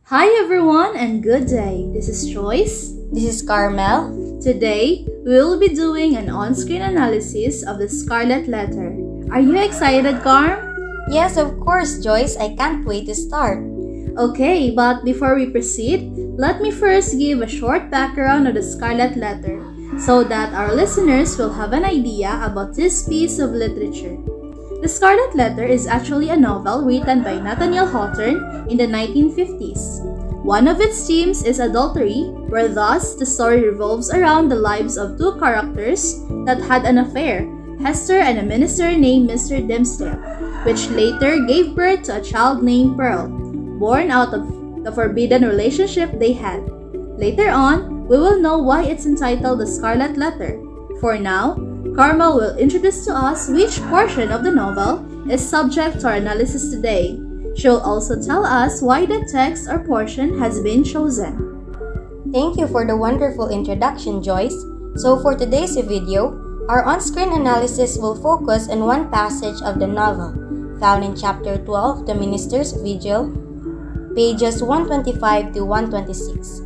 Hi everyone and good day. This is Joyce. This is Carmel. Today, we will be doing an on-screen analysis of the Scarlet Letter. Are you excited, Carm? Yes, of course, Joyce. I can't wait to start. Okay, but before we proceed, let me first give a short background of the Scarlet Letter so that our listeners will have an idea about this piece of literature. The Scarlet Letter is actually a novel written by Nathaniel Hawthorne in the 1950s. One of its themes is adultery, where thus the story revolves around the lives of two characters that had an affair, Hester and a minister named Mr. Dimmesdale, which later gave birth to a child named Pearl, born out of the forbidden relationship they had. Later on, we will know why it's entitled The Scarlet Letter. For now, Carmel will introduce to us which portion of the novel is subject to our analysis today. She will also tell us why the text or portion has been chosen. Thank you for the wonderful introduction, Joyce. So for today's video, our on-screen analysis will focus on one passage of the novel, found in Chapter 12, The Minister's Vigil, pages 125 to 126.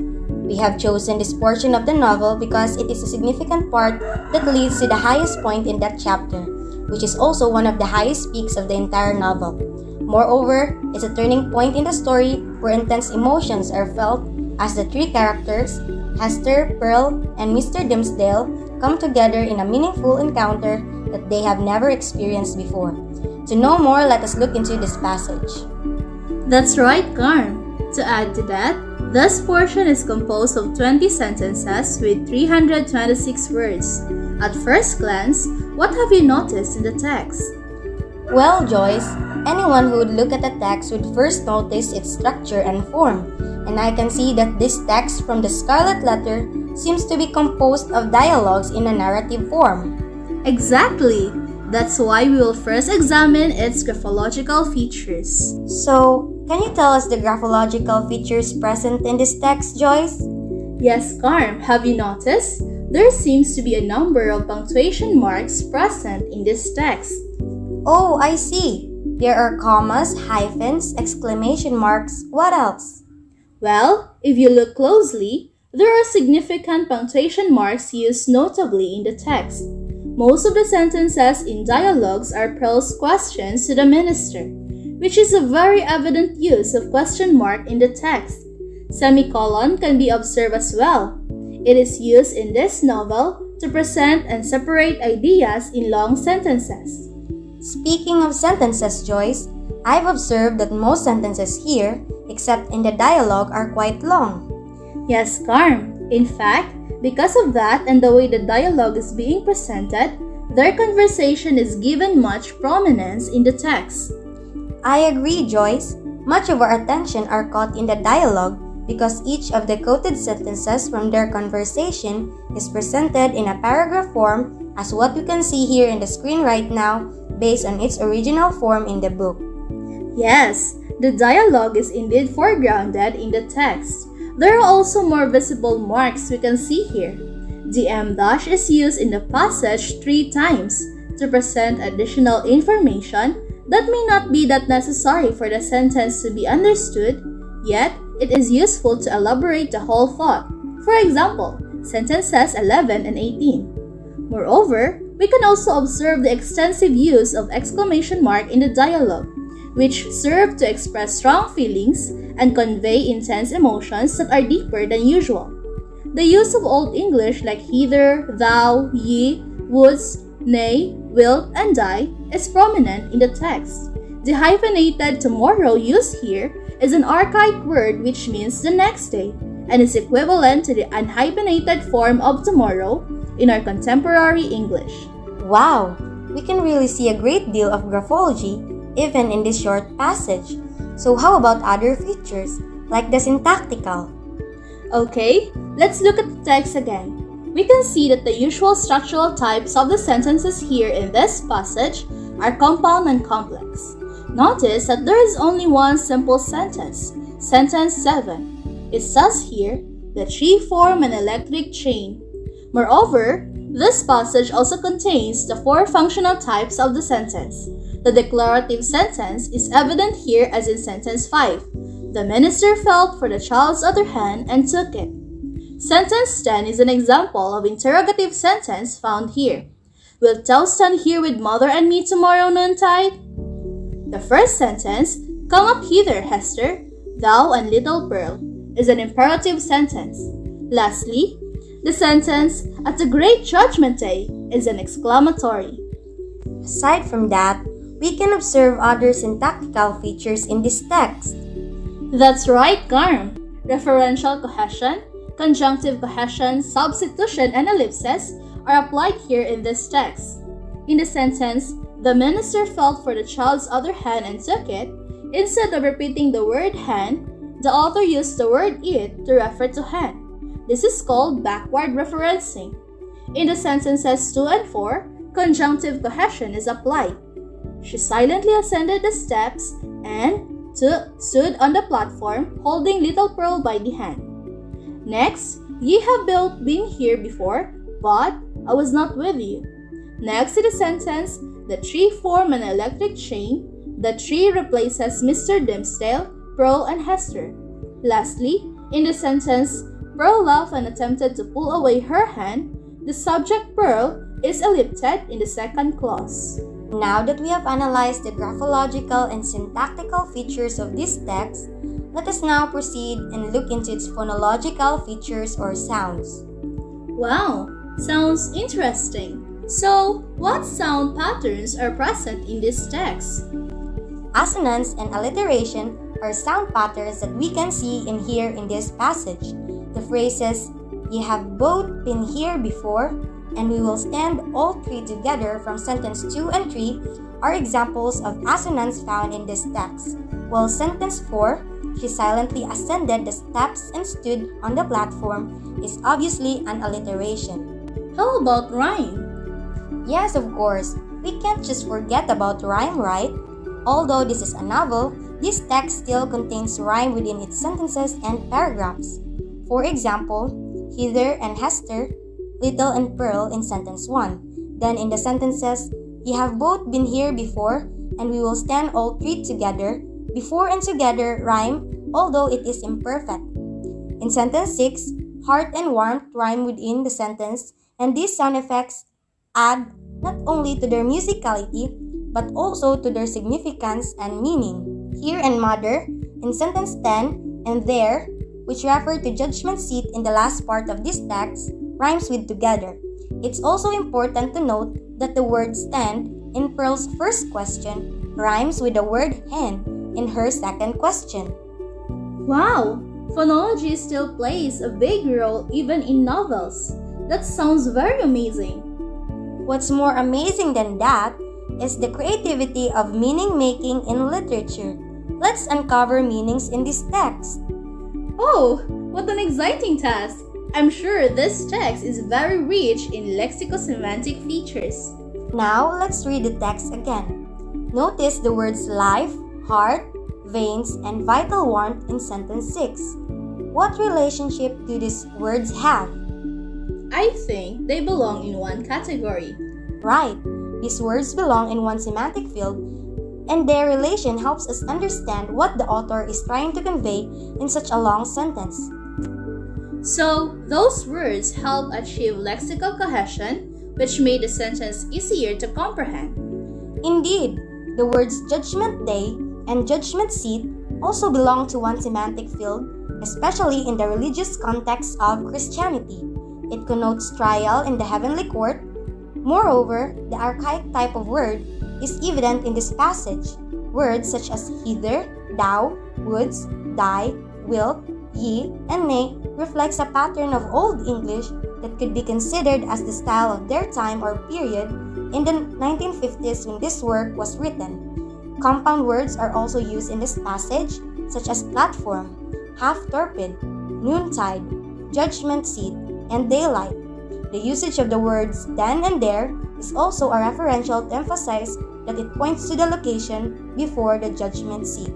We have chosen this portion of the novel because it is a significant part that leads to the highest point in that chapter, which is also one of the highest peaks of the entire novel. Moreover, it's a turning point in the story where intense emotions are felt as the three characters, Hester, Pearl, and Mr. Dimmesdale, come together in a meaningful encounter that they have never experienced before. To know more, let us look into this passage. That's right, Carm. To add to that, this portion is composed of 20 sentences with 326 words. At first glance, what have you noticed in the text? Well, Joyce, anyone who would look at the text would first notice its structure and form, and I can see that this text from the Scarlet Letter seems to be composed of dialogues in a narrative form. Exactly! That's why we will first examine its graphological features. So, can you tell us the graphological features present in this text, Joyce? Yes, Carm. Have you noticed? There seems to be a number of punctuation marks present in this text. Oh, I see. There are commas, hyphens, exclamation marks. What else? Well, if you look closely, there are significant punctuation marks used notably in the text. Most of the sentences in dialogues are Pearl's questions to the minister, which is a very evident use of question mark in the text. Semicolon can be observed as well. It is used in this novel to present and separate ideas in long sentences. Speaking of sentences, Joyce, I've observed that most sentences here, except in the dialogue, are quite long. Yes, Carm. In fact, because of that and the way the dialogue is being presented, their conversation is given much prominence in the text. I agree, Joyce. Much of our attention are caught in the dialogue because each of the quoted sentences from their conversation is presented in a paragraph form as what you can see here in the screen right now based on its original form in the book. Yes, the dialogue is indeed foregrounded in the text. There are also more visible marks we can see here. The em dash is used in the passage 3 times to present additional information that may not be that necessary for the sentence to be understood, yet it is useful to elaborate the whole thought. For example, sentences 11 and 18. Moreover, we can also observe the extensive use of exclamation mark in the dialogue, which serve to express strong feelings and convey intense emotions that are deeper than usual. The use of Old English like hither, thou, ye, wouldst, nay, wilt, and die is prominent in the text. The hyphenated tomorrow used here is an archaic word which means the next day and is equivalent to the unhyphenated form of tomorrow in our contemporary English. Wow! We can really see a great deal of graphology even in this short passage. So how about other features, like the syntactical? Okay, let's look at the text again. We can see that the usual structural types of the sentences here in this passage are compound and complex. Notice that there is only one simple sentence, sentence 7. It says here, the tree form an electric chain. Moreover, this passage also contains the 4 functional types of the sentence. The declarative sentence is evident here as in sentence 5. The minister felt for the child's other hand and took it. Sentence 10 is an example of interrogative sentence found here. Wilt thou stand here with mother and me tomorrow noontide? The first sentence, come up hither, Hester, thou and little Pearl, is an imperative sentence. Lastly, the sentence, at the great judgment day, is an exclamatory. Aside from that, we can observe other syntactical features in this text. That's right, Carm. Referential cohesion, conjunctive cohesion, substitution, and ellipses are applied here in this text. In the sentence, the minister felt for the child's other hand and took it, instead of repeating the word hand, the author used the word it to refer to hand. This is called backward referencing. In the sentences 2 and 4, conjunctive cohesion is applied. She silently ascended the steps and stood on the platform, holding little Pearl by the hand. Next, ye have both been here before, but I was not with you. Next to the sentence, the tree form an electric chain. The tree replaces Mr. Dimmesdale, Pearl, and Hester. Lastly, in the sentence, Pearl laughed and attempted to pull away her hand. The subject Pearl is ellipted in the second clause. Now that we have analyzed the graphological and syntactical features of this text, let us now proceed and look into its phonological features or sounds. Wow, sounds interesting. So, what sound patterns are present in this text? Assonance and alliteration are sound patterns that we can see and hear in this passage. The phrases, ye have both been here before, and we will stand all three together from sentence 2 and 3 are examples of assonance found in this text, while sentence 4, she silently ascended the steps and stood on the platform, is obviously an alliteration. How about rhyme? Yes, of course. We can't just forget about rhyme, right? Although this is a novel, this text still contains rhyme within its sentences and paragraphs. For example, hither and Hester, little and Pearl in sentence 1. Then in the sentences, ye have both been here before, and we will stand all three together. Before and together rhyme, although it is imperfect. In sentence 6, heart and warmth rhyme within the sentence, and these sound effects add not only to their musicality, but also to their significance and meaning. Here and mother, in sentence 10, and there, which refer to judgment seat in the last part of this text, rhymes with together. It's also important to note that the word stand in Pearl's first question rhymes with the word hen in her second question. Wow! Phonology still plays a big role even in novels. That sounds very amazing. What's more amazing than that is the creativity of meaning-making in literature. Let's uncover meanings in this text. Oh, what an exciting task! I'm sure this text is very rich in lexicosemantic features. Now, let's read the text again. Notice the words life, heart, veins, and vital warmth in sentence 6. What relationship do these words have? I think they belong in one category. Right. These words belong in one semantic field, and their relation helps us understand what the author is trying to convey in such a long sentence. So, those words help achieve lexical cohesion, which made the sentence easier to comprehend. Indeed, the words judgment day and judgment seat also belong to one semantic field, especially in the religious context of Christianity. It connotes trial in the heavenly court. Moreover, the archaic type of word is evident in this passage. Words such as hither, thou, wouldst, thy, wilt, ye, and nay reflects a pattern of Old English that could be considered as the style of their time or period in the 1950s when this work was written. Compound words are also used in this passage, such as platform, half-torpid, noontide, judgment seat, and daylight. The usage of the words then and there is also a referential to emphasize that it points to the location before the judgment seat.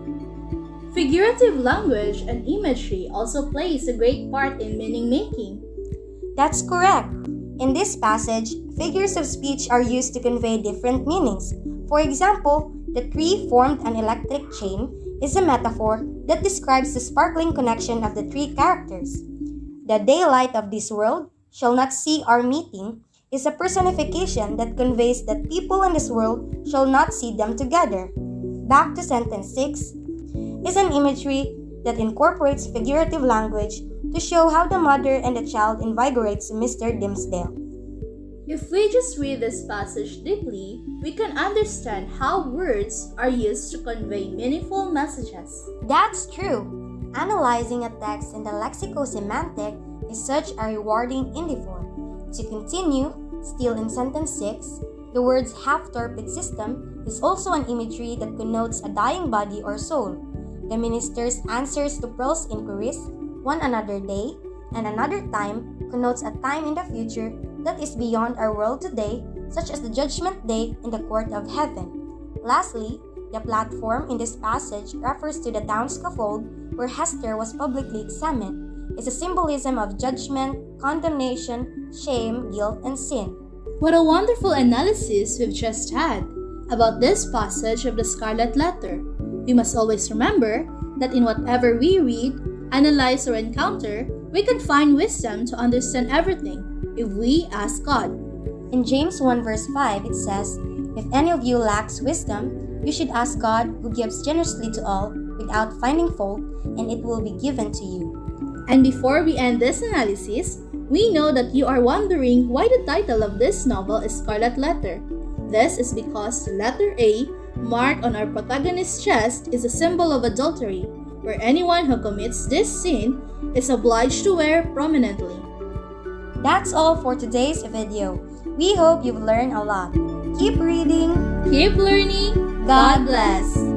Figurative language and imagery also plays a great part in meaning making. That's correct. In this passage, figures of speech are used to convey different meanings. For example, the tree formed an electric chain is a metaphor that describes the sparkling connection of the three characters. The daylight of this world shall not see our meeting is a personification that conveys that people in this world shall not see them together. Back to sentence 6 is an imagery that incorporates figurative language to show how the mother and the child invigorates Mr. Dimmesdale. If we just read this passage deeply, we can understand how words are used to convey meaningful messages. That's true. Analyzing a text in the lexicosemantic is such a rewarding endeavor. To continue, still in sentence 6, the words half-torpid system is also an imagery that connotes a dying body or soul. The minister's answers to Pearl's inquiries, one another day, and another time, connotes a time in the future that is beyond our world today, such as the judgment day in the court of heaven. Lastly, the platform in this passage refers to the town scaffold where Hester was publicly examined. It's a symbolism of judgment, condemnation, shame, guilt, and sin. What a wonderful analysis we've just had about this passage of the Scarlet Letter. We must always remember that in whatever we read, analyze, or encounter, we can find wisdom to understand everything if we ask God. In James 1 verse 5, it says, "If any of you lacks wisdom, you should ask God, who gives generously to all, without finding fault, and it will be given to you." And before we end this analysis, we know that you are wondering why the title of this novel is Scarlet Letter. This is because the letter A, marked on our protagonist's chest, is a symbol of adultery, where anyone who commits this sin is obliged to wear prominently. That's all for today's video. We hope you've learned a lot. Keep reading, keep learning. God bless.